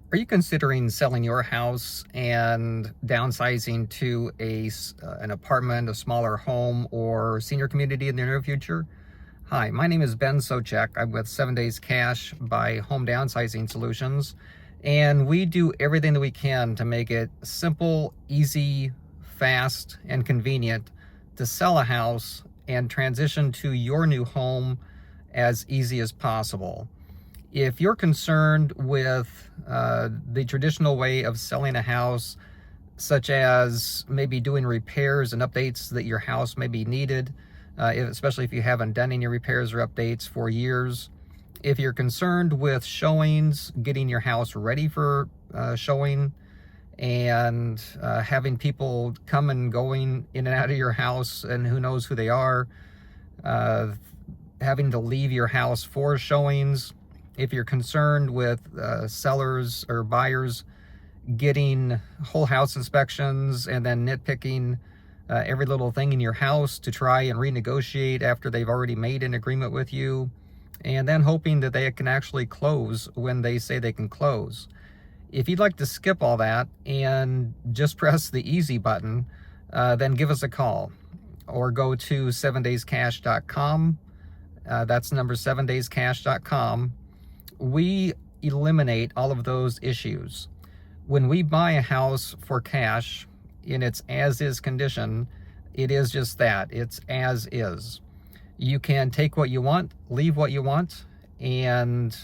Are you considering selling your house and downsizing to an apartment, a smaller home, or senior community in the near future? Hi, my name is Ben Sochek. I'm with 7 Days Cash by Home Downsizing Solutions, and we do everything that we can to make it simple, easy, fast, and convenient to sell a house and transition to your new home as easy as possible. If you're concerned with the traditional way of selling a house, such as maybe doing repairs and updates that your house may be needed, especially if you haven't done any repairs or updates for years, if you're concerned with showings, getting your house ready for showing, and having people come and going in and out of your house and who knows who they are, having to leave your house for showings, if you're concerned with sellers or buyers getting whole house inspections and then nitpicking every little thing in your house to try and renegotiate after they've already made an agreement with you, and then hoping that they can actually close when they say they can close. If you'd like to skip all that and just press the easy button, then give us a call or go to 7dayscash.com. That's number 7dayscash.com. We eliminate all of those issues. When we buy a house for cash in its as-is condition, it is just that. It's as is. You can take what you want, leave what you want, and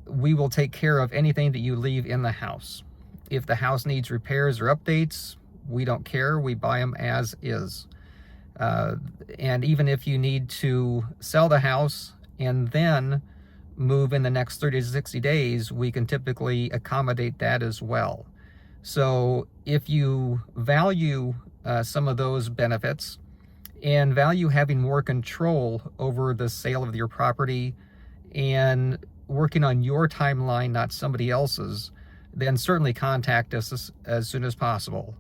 we will take care of anything that you leave in the house. If the house needs repairs or updates, we don't care. We buy them as is. And even if you need to sell the house and then move in the next 30 to 60 days, we can typically accommodate that as well. So if you value some of those benefits and value having more control over the sale of your property and working on your timeline, not somebody else's, then certainly contact us as soon as possible.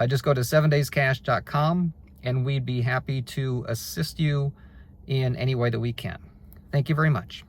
Just go to 7dayscash.com and we'd be happy to assist you in any way that we can. Thank you very much.